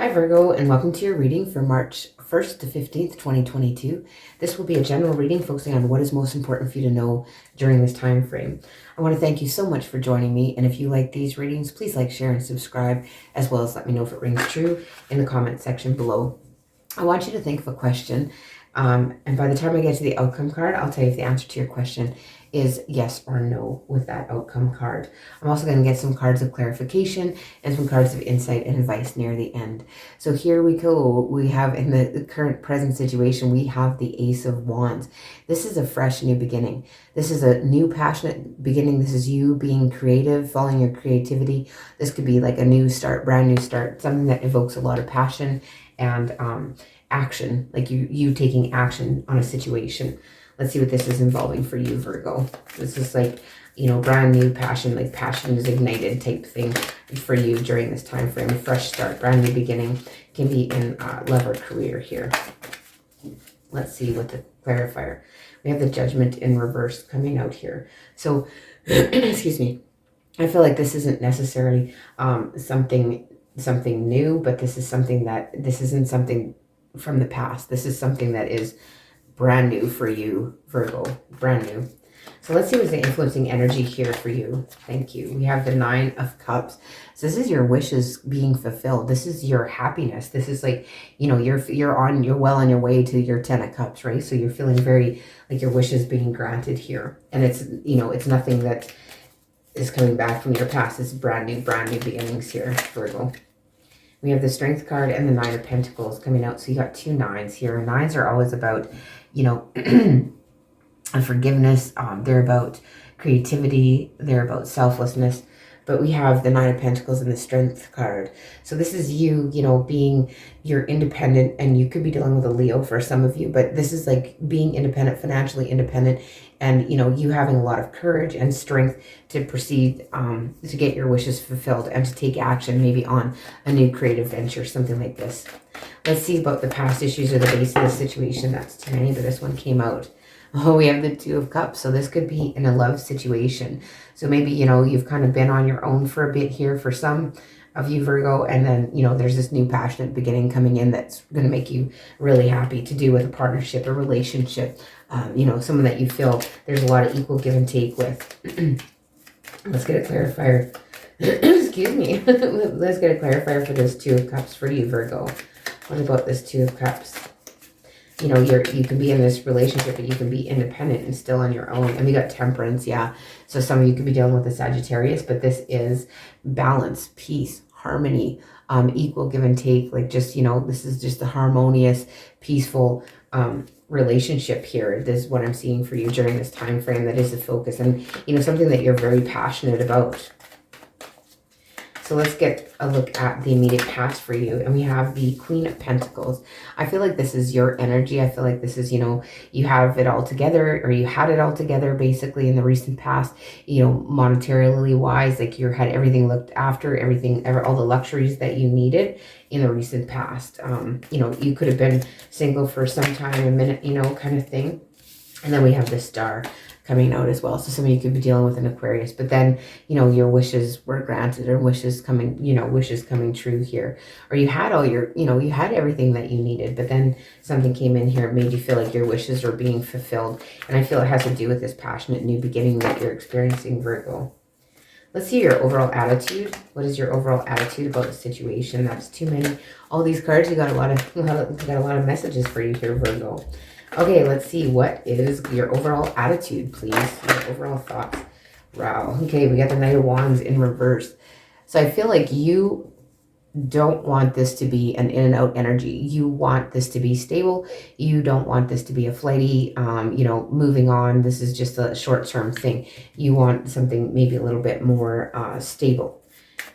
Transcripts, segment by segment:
Hi Virgo, and welcome to your reading for March 1st to 15th, 2022. This will be a general reading focusing on what is most important for you to know during this time frame. I want to thank you so much for joining me, and if you like these readings, please like, share, and subscribe, as well as let me know if it rings true in the comment section below. I want you to think of a question, and by the time I get to the outcome card, I'll tell you if the answer to your question is yes or no with that outcome card. I'm also going to get some cards of clarification and some cards of insight and advice near the end. So here we go. We have in the current present situation, we have the Ace of Wands. This is a fresh new beginning. This is a new passionate beginning. This is you being creative, following your creativity. This could be like a new start, brand new start, something that evokes a lot of passion and action, like you taking action on a situation. Let's see what this is involving for you, Virgo. This is like, you know, brand new passion, like passion is ignited type thing for you during this time frame. A fresh start, brand new beginning, can be in love or career here. Let's see what the clarifier. We have the Judgment in reverse coming out here. So, excuse me. I feel like this isn't necessarily something new, but this is something that, this isn't something from the past. This is something that is brand new for you, Virgo, brand new. So let's see what's the influencing energy here for you. Thank you. We have the Nine of Cups. So this is your wishes being fulfilled. This is your happiness. This is like, you know, you're well on your way to your 10 of Cups, right? So you're feeling very like your wishes being granted here. And it's, you know, it's nothing that is coming back from your past. It's brand new beginnings here, Virgo. We have the Strength card and the Nine of Pentacles coming out. So you got two nines here. Nines are always about, you know, forgiveness. They're about creativity. They're about selflessness. But we have the Nine of Pentacles and the Strength card. So this is you, you know, you're independent, and you could be dealing with a Leo for some of you, but this is like being independent, financially independent, and, you know, you having a lot of courage and strength to proceed, to get your wishes fulfilled and to take action maybe on a new creative venture, something like this. Let's see about the past issues or the base of the situation. That's too many, but this one came out. Oh, we have the Two of Cups. So this could be in a love situation. So maybe, you know, you've kind of been on your own for a bit here for some of you, Virgo. And then, you know, there's this new passionate beginning coming in that's going to make you really happy to do with a partnership, a relationship, you know, someone that you feel there's a lot of equal give and take with. Let's get a clarifier. Excuse me. Let's get a clarifier for this Two of Cups for you, Virgo. What about this Two of Cups? You know, you can be in this relationship, but you can be independent and still on your own. And we got Temperance, yeah. So some of you could be dealing with a Sagittarius, but this is balance, peace, harmony, equal give and take. Like, just, you know, this is just a harmonious, peaceful relationship here. This is what I'm seeing for you during this time frame. That is the focus, and, you know, something that you're very passionate about. So let's get a look at the immediate past for you. And we have the Queen of Pentacles. I feel like this is your energy. I feel like this is, you know, you have it all together, or you had it all together basically in the recent past, you know, monetarily wise, like you had everything looked after, all the luxuries that you needed in the recent past. You know, you could have been single for some time, a minute, you know, kind of thing. And then we have the Star coming out as well. So some of you could be dealing with an Aquarius, but then, you know, your wishes were granted, or wishes coming, you know, wishes coming true here. Or you had all your, you know, you had everything that you needed, but then something came in here and made you feel like your wishes were being fulfilled. And I feel it has to do with this passionate new beginning that you're experiencing, Virgo. Let's see your overall attitude. What is your overall attitude about the situation? That's too many. All these cards, you got a lot of messages for you here, Virgo. Okay, let's see. What is your overall attitude, please? Your overall thoughts. Wow. Okay, we got the Knight of Wands in reverse. So I feel like you don't want this to be an in and out energy. You want this to be stable. You don't want this to be a flighty, you know, moving on. This is just a short-term thing. You want something maybe a little bit more stable.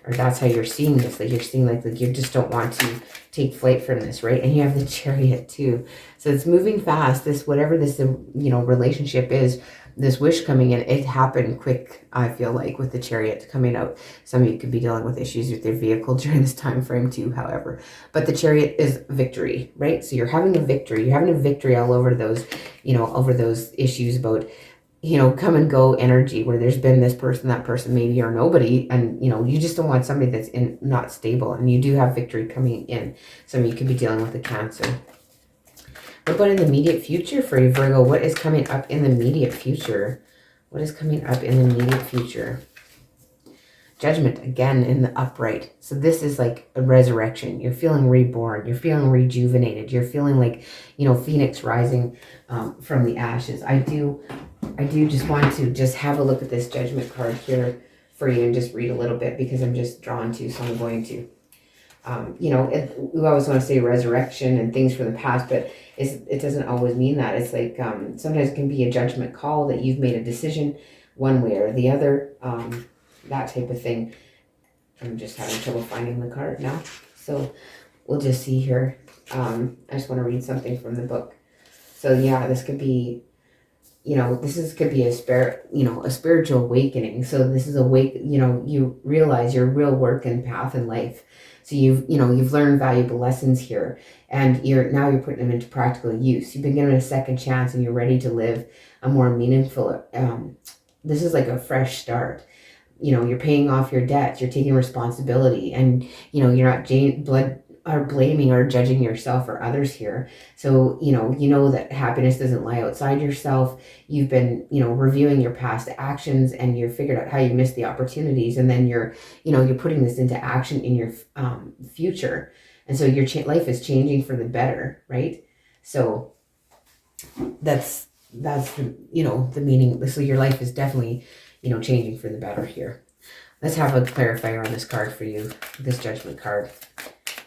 Or that's how you're seeing this. Like, you're seeing like you just don't want to take flight from this, right? And you have the Chariot too. So it's moving fast. This, whatever this, you know, relationship is, this wish coming in, it happened quick, I feel like, with the Chariot coming out. Some of you could be dealing with issues with their vehicle during this time frame too, however. But the Chariot is victory, right? So you're having a victory. You're having a victory all over those, you know, over those issues about you know, come and go energy where there's been this person, that person, maybe, or nobody. And, you know, you just don't want somebody that's not stable. And you do have victory coming in. Some of you could be dealing with a Cancer. What about in the immediate future for you, Virgo? What is coming up in the immediate future? What is coming up in the immediate future? Judgment, again, in the upright. So this is like a resurrection. You're feeling reborn. You're feeling rejuvenated. You're feeling like, you know, Phoenix rising from the ashes. I do just want to just have a look at this Judgment card here for you and just read a little bit because I'm just drawn to, so I'm going to. You know, we always want to say resurrection and things from the past, but it doesn't always mean that. It's like sometimes it can be a judgment call that you've made a decision one way or the other, that type of thing. I'm just having trouble finding the card now. So we'll just see here. I just want to read something from the book. So yeah, this could be, you know, could be a spiritual awakening. So this is you know, you realize your real work and path in life. So you've learned valuable lessons here, and now you're putting them into practical use. You've been given a second chance, and you're ready to live a more meaningful. This is like a fresh start. You know, you're paying off your debts. You're taking responsibility, and you know you're not blaming or judging yourself or others here. So you know that happiness doesn't lie outside yourself. You've been, you know, reviewing your past actions, and you've figured out how you missed the opportunities, and then you're putting this into action in your future. And so your life is changing for the better, right? So that's you know, the meaning. So your life is definitely, you know, changing for the better here. Let's have a clarifier on this card for you, this Judgment card.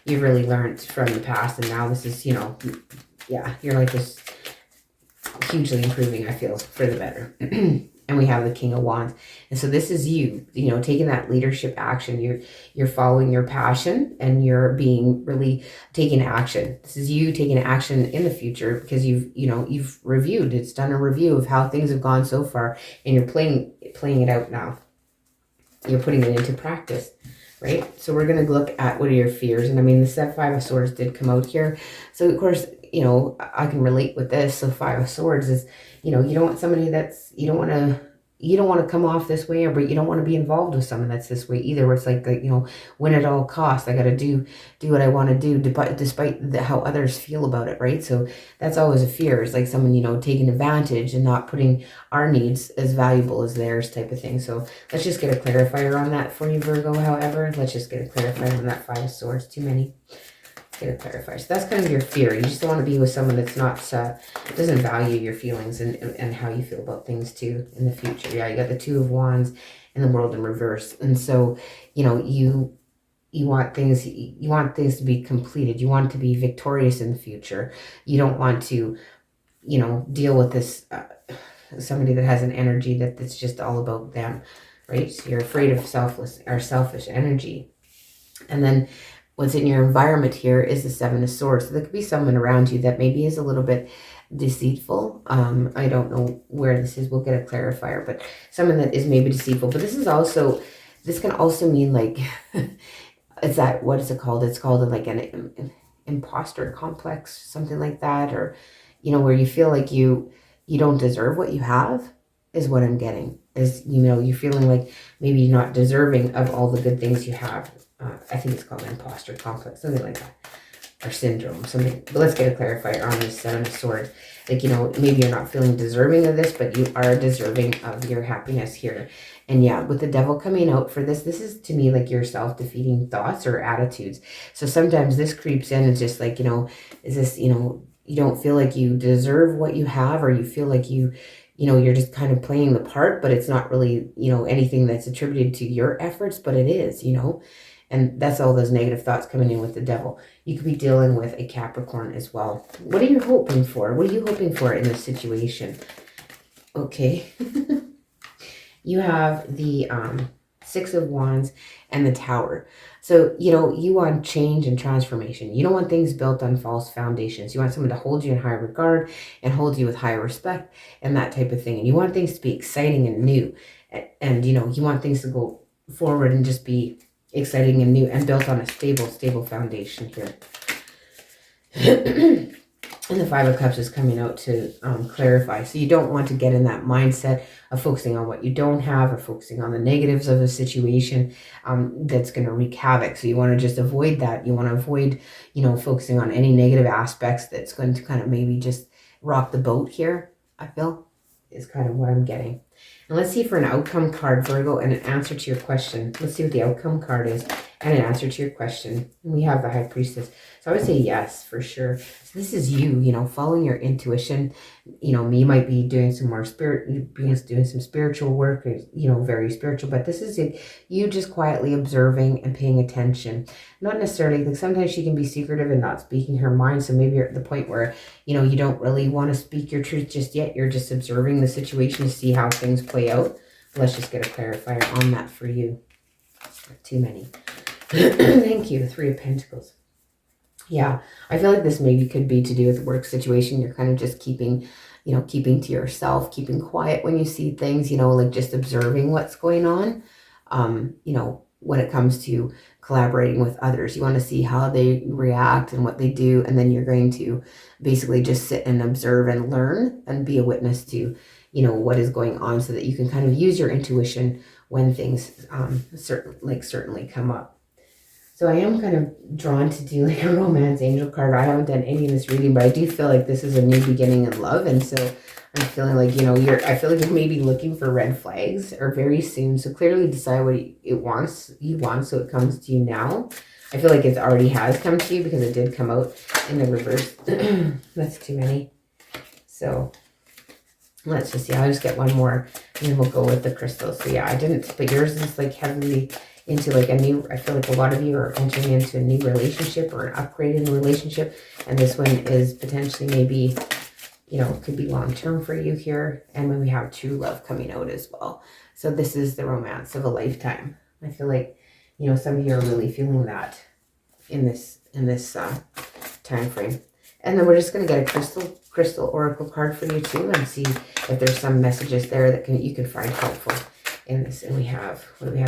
You've really learned from the past, and now this is, you know, yeah, your life is hugely improving, I feel, for the better. And we have the King of Wands. And so this is you know, taking that leadership action. You're following your passion, and you're being really taking action. This is you taking action in the future because you've reviewed. It's done a review of how things have gone so far, and you're playing it out now. You're putting it into practice. Right? So we're going to look at what are your fears. And I mean, the Five of Swords did come out here. So of course, you know, I can relate with this. So Five of Swords is, you know, you don't want somebody you don't want to come off this way, but you don't want to be involved with someone that's this way either, where it's like you know, win at all costs. I got to do what I want to do despite how others feel about it, right? So that's always a fear. It's like someone, you know, taking advantage and not putting our needs as valuable as theirs type of thing. So let's just get a clarifier on that for you, Virgo. However, let's just get a clarifier on that Five of Swords. Too many. Get a clarifier. So that's kind of your fear. You just don't want to be with someone that's not doesn't value your feelings and how you feel about things too in the future. Yeah, you got the Two of Wands and the World in reverse. And so, you know, you want things to be completed. You want to be victorious in the future. You don't want to, you know, deal with this somebody that has an energy that's just all about them, right? So you're afraid of selfish energy. And then what's in your environment here is the Seven of Swords. So there could be someone around you that maybe is a little bit deceitful. I don't know where this is. We'll get a clarifier, but someone that is maybe deceitful. But this can also mean like, what is it called? It's called like an imposter complex, something like that. Or, you know, where you feel like you don't deserve what you have is what I'm getting. Is, you know, you're feeling like maybe you're not deserving of all the good things you have. I think it's called imposter complex, something like that, or syndrome, something. But let's get a clarifier on this Seven of Swords. Like, you know, maybe you're not feeling deserving of this, but you are deserving of your happiness here. And yeah, with the Devil coming out for this is to me like your self-defeating thoughts or attitudes. So sometimes this creeps in and just like, you know, is this, you know, you don't feel like you deserve what you have, or you feel like you know, you're just kind of playing the part, but it's not really, you know, anything that's attributed to your efforts, but it is, you know. And that's all those negative thoughts coming in with the Devil. You could be dealing with a Capricorn as well. What are you hoping for? What are you hoping for in this situation? Okay. You have the Six of Wands and the Tower. So, you know, you want change and transformation. You don't want things built on false foundations. You want someone to hold you in high regard and hold you with high respect and that type of thing. And you want things to be exciting and new. And you know, you want things to go forward and just be exciting and new and built on a stable foundation here. And the Five of Cups is coming out to clarify. So you don't want to get in that mindset of focusing on what you don't have or focusing on the negatives of a situation that's going to wreak havoc. So you want to just avoid that. You want to avoid, focusing on any negative aspects that's going to kind of maybe just rock the boat here, I feel, is kind of what I'm getting. And let's see for an outcome card, Virgo, and an answer to your question. Let's see what the outcome card is and an answer to your question. And we have the High Priestess. So I would say yes, for sure. So this is you, following your intuition. Me might be doing some more doing some spiritual work, very spiritual, but this is it. You just quietly observing and paying attention. Not necessarily, like sometimes she can be secretive and not speaking her mind. So maybe you're at the point where, you don't really want to speak your truth just yet. You're just observing the situation to see how things play out. Let's just get a clarifier on that for you. Too many. Thank you. Three of Pentacles. Yeah, I feel like this maybe could be to do with the work situation. You're kind of just keeping to yourself, keeping quiet when you see things, like just observing what's going on. When it comes to collaborating with others, you want to see how they react and what they do. And then you're going to basically just sit and observe and learn and be a witness to, what is going on so that you can kind of use your intuition when things certainly come up. So I am kind of drawn to do like a romance angel card. I haven't done any in this reading, but I do feel like this is a new beginning in love. And so I'm feeling like, I feel like you're maybe looking for red flags or very soon. So clearly decide what you want so it comes to you now. I feel like it already has come to you because it did come out in the reverse. That's too many. So let's just see. I'll just get one more and then we'll go with the crystals. So yeah, I didn't, but yours is like heavily into like a new, I feel like a lot of you are entering into a new relationship or an upgrade in a relationship. And this one is potentially maybe, could be long-term for you here. And then we have true love coming out as well. So this is the romance of a lifetime. I feel like, some of you are really feeling that in this time frame. And then we're just going to get a crystal oracle card for you too and see if there's some messages there that you can find helpful in this. And we have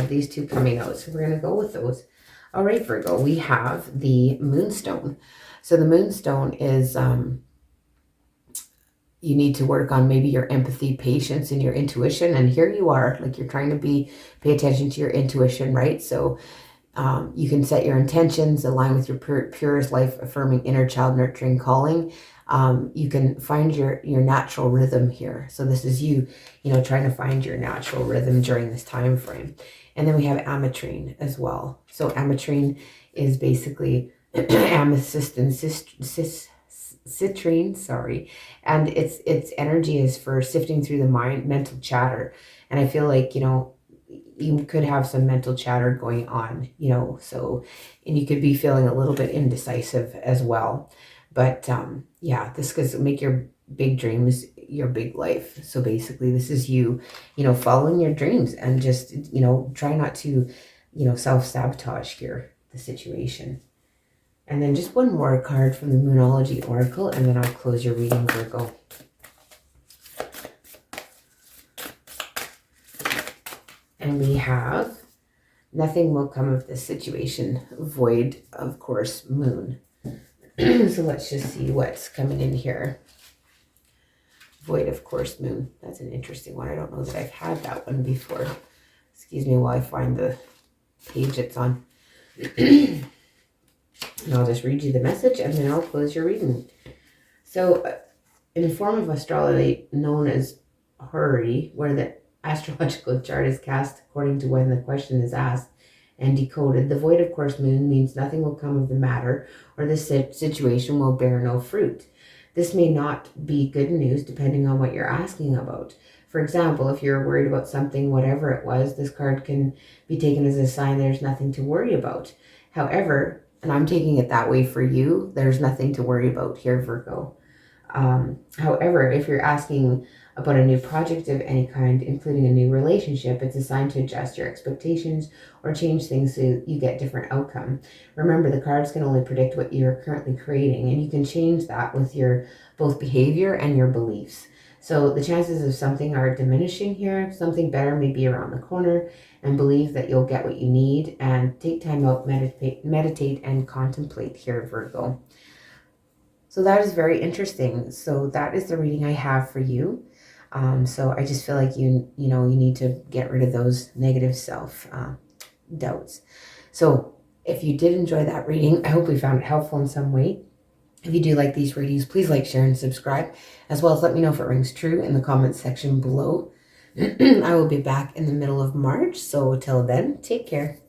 these two coming out, so we're going to go with those. All right, Virgo, we have the Moonstone. So the Moonstone is you need to work on maybe your empathy, patience, and your intuition. And here you are, like you're trying to pay attention to your intuition, right? So you can set your intentions, align with your purest life affirming inner child nurturing calling. You can find your natural rhythm here. So this is you, trying to find your natural rhythm during this time frame. And then we have ametrine as well. So ametrine is basically amethyst and citrine, sorry. And its energy is for sifting through the mental chatter. And I feel like, you could have some mental chatter going on, and you could be feeling a little bit indecisive as well. But yeah, this could make your big dreams your big life. So basically this is you, following your dreams and just, try not to, self-sabotage here, the situation. And then just one more card from the Moonology Oracle, and then I'll close your reading, Virgo. And we have nothing will come of this situation. Void, of course, moon. So let's just see what's coming in here. Void, of course, moon. That's an interesting one. I don't know that I've had that one before. Excuse me while I find the page it's on. And I'll just read you the message and then I'll close your reading. So in a form of astrology known as Hurry, where the astrological chart is cast according to when the question is asked and decoded, the void of course moon means nothing will come of the matter or the situation will bear no fruit. This may not be good news depending on what you're asking about. For example, if you're worried about something, whatever it was, this card can be taken as a sign there's nothing to worry about. However, and I'm taking it that way for you, there's nothing to worry about here, Virgo. However, if you're asking about a new project of any kind, including a new relationship, it's a sign to adjust your expectations or change things so you get different outcome. Remember, the cards can only predict what you're currently creating, and you can change that with your both behavior and your beliefs. So the chances of something are diminishing here. Something better may be around the corner, and believe that you'll get what you need, and take time out, meditate and contemplate here, Virgo. So that is very interesting. So that is the reading I have for you. So I just feel like you need to get rid of those negative self doubts. So if you did enjoy that reading, I hope we found it helpful in some way. If you do like these readings, please like, share, and subscribe, as well as let me know if it rings true in the comments section below. I will be back in the middle of March, so till then, take care.